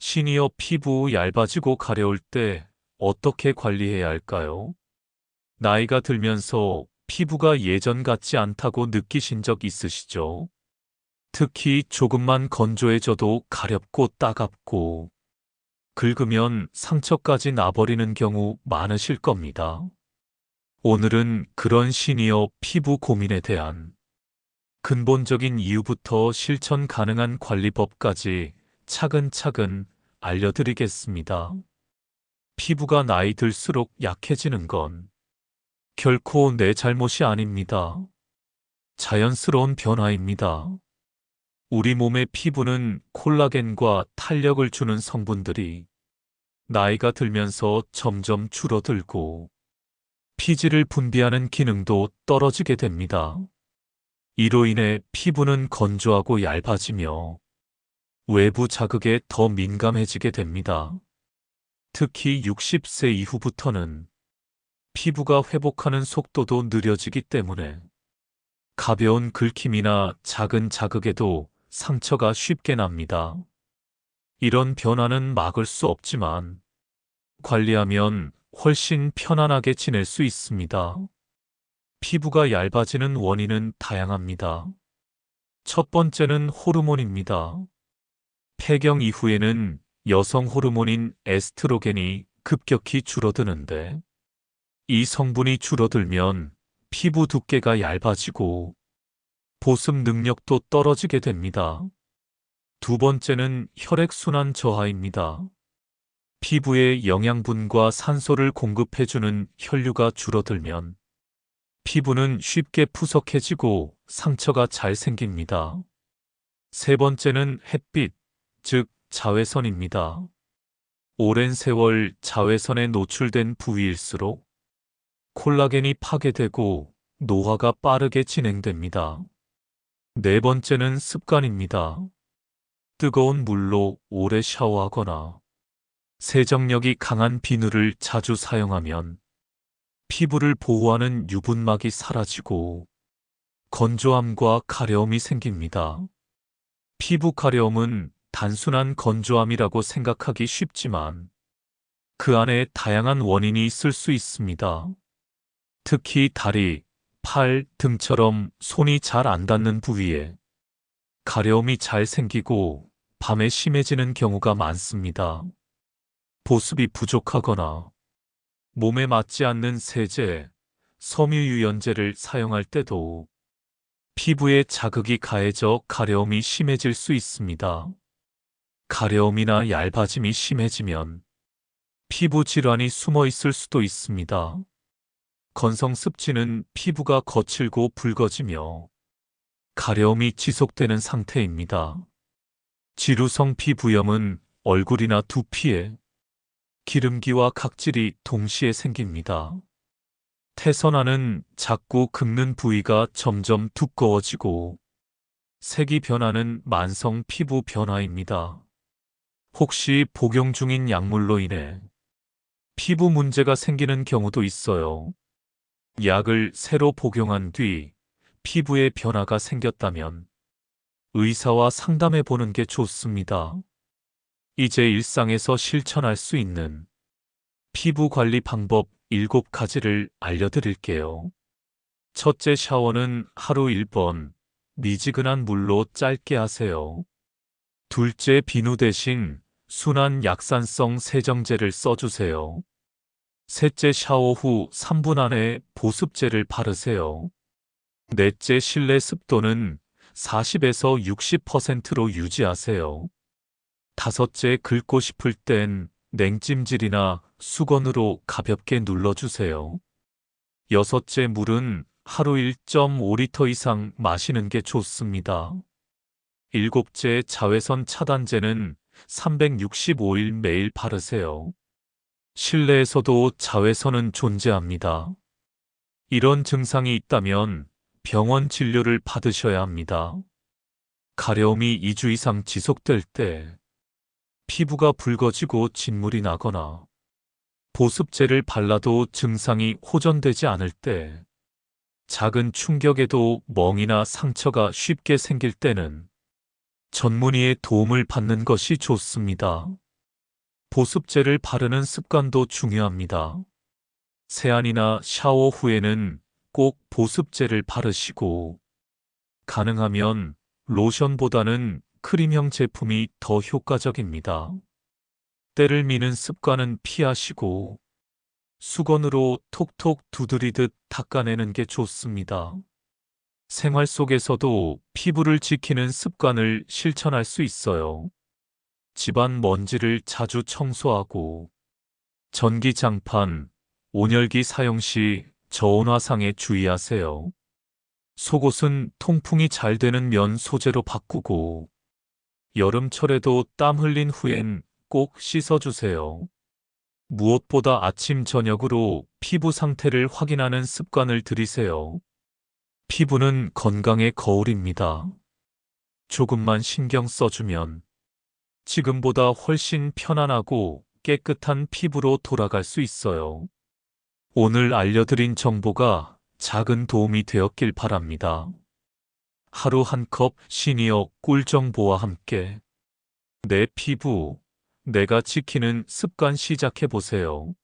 시니어 피부 얇아지고 가려울 때 어떻게 관리해야 할까요? 나이가 들면서 피부가 예전 같지 않다고 느끼신 적 있으시죠? 특히 조금만 건조해져도 가렵고 따갑고 긁으면 상처까지 나버리는 경우 많으실 겁니다. 오늘은 그런 시니어 피부 고민에 대한 근본적인 이유부터 실천 가능한 관리법까지 차근차근 알려드리겠습니다. 피부가 나이 들수록 약해지는 건 결코 내 잘못이 아닙니다. 자연스러운 변화입니다. 우리 몸의 피부는 콜라겐과 탄력을 주는 성분들이 나이가 들면서 점점 줄어들고 피지를 분비하는 기능도 떨어지게 됩니다. 이로 인해 피부는 건조하고 얇아지며 외부 자극에 더 민감해지게 됩니다. 특히 60세 이후부터는 피부가 회복하는 속도도 느려지기 때문에 가벼운 긁힘이나 작은 자극에도 상처가 쉽게 납니다. 이런 변화는 막을 수 없지만 관리하면 훨씬 편안하게 지낼 수 있습니다. 피부가 얇아지는 원인은 다양합니다. 첫 번째는 호르몬입니다. 폐경 이후에는 여성 호르몬인 에스트로겐이 급격히 줄어드는데 이 성분이 줄어들면 피부 두께가 얇아지고 보습 능력도 떨어지게 됩니다. 두 번째는 혈액순환 저하입니다. 피부에 영양분과 산소를 공급해주는 혈류가 줄어들면 피부는 쉽게 푸석해지고 상처가 잘 생깁니다. 세 번째는 햇빛, 즉 자외선입니다. 오랜 세월 자외선에 노출된 부위일수록 콜라겐이 파괴되고 노화가 빠르게 진행됩니다. 네 번째는 습관입니다. 뜨거운 물로 오래 샤워하거나 세정력이 강한 비누를 자주 사용하면 피부를 보호하는 유분막이 사라지고 건조함과 가려움이 생깁니다. 피부 가려움은 단순한 건조함이라고 생각하기 쉽지만 그 안에 다양한 원인이 있을 수 있습니다. 특히 다리, 팔, 등처럼 손이 잘 안 닿는 부위에 가려움이 잘 생기고 밤에 심해지는 경우가 많습니다. 보습이 부족하거나 몸에 맞지 않는 세제, 섬유유연제를 사용할 때도 피부에 자극이 가해져 가려움이 심해질 수 있습니다. 가려움이나 얇아짐이 심해지면 피부 질환이 숨어 있을 수도 있습니다. 건성 습진은 피부가 거칠고 붉어지며 가려움이 지속되는 상태입니다. 지루성 피부염은 얼굴이나 두피에 기름기와 각질이 동시에 생깁니다. 태선화는 자꾸 긁는 부위가 점점 두꺼워지고 색이 변하는 만성 피부 변화입니다. 혹시 복용 중인 약물로 인해 피부 문제가 생기는 경우도 있어요. 약을 새로 복용한 뒤 피부에 변화가 생겼다면 의사와 상담해 보는 게 좋습니다. 이제 일상에서 실천할 수 있는 피부 관리 방법 7가지를 알려드릴게요. 첫째, 샤워는 하루 1번 미지근한 물로 짧게 하세요. 둘째, 비누 대신 순한 약산성 세정제를 써주세요. 셋째, 샤워 후 3분 안에 보습제를 바르세요. 넷째, 실내 습도는 40에서 60%로 유지하세요. 다섯째, 긁고 싶을 땐 냉찜질이나 수건으로 가볍게 눌러주세요. 여섯째, 물은 하루 1.5리터 이상 마시는 게 좋습니다. 일곱째, 자외선 차단제는 365일 매일 바르세요. 실내에서도 자외선은 존재합니다. 이런 증상이 있다면 병원 진료를 받으셔야 합니다. 가려움이 2주 이상 지속될 때, 피부가 붉어지고 진물이 나거나 보습제를 발라도 증상이 호전되지 않을 때, 작은 충격에도 멍이나 상처가 쉽게 생길 때는 전문의의 도움을 받는 것이 좋습니다. 보습제를 바르는 습관도 중요합니다. 세안이나 샤워 후에는 꼭 보습제를 바르시고, 가능하면 로션보다는 크림형 제품이 더 효과적입니다. 때를 미는 습관은 피하시고, 수건으로 톡톡 두드리듯 닦아내는 게 좋습니다. 생활 속에서도 피부를 지키는 습관을 실천할 수 있어요. 집안 먼지를 자주 청소하고, 전기장판, 온열기 사용 시 저온화상에 주의하세요. 속옷은 통풍이 잘 되는 면 소재로 바꾸고, 여름철에도 땀 흘린 후엔 꼭 씻어주세요. 무엇보다 아침 저녁으로 피부 상태를 확인하는 습관을 들이세요. 피부는 건강의 거울입니다. 조금만 신경 써주면 지금보다 훨씬 편안하고 깨끗한 피부로 돌아갈 수 있어요. 오늘 알려드린 정보가 작은 도움이 되었길 바랍니다. 하루 한 컵 시니어 꿀 정보와 함께 내 피부, 내가 지키는 습관 시작해보세요.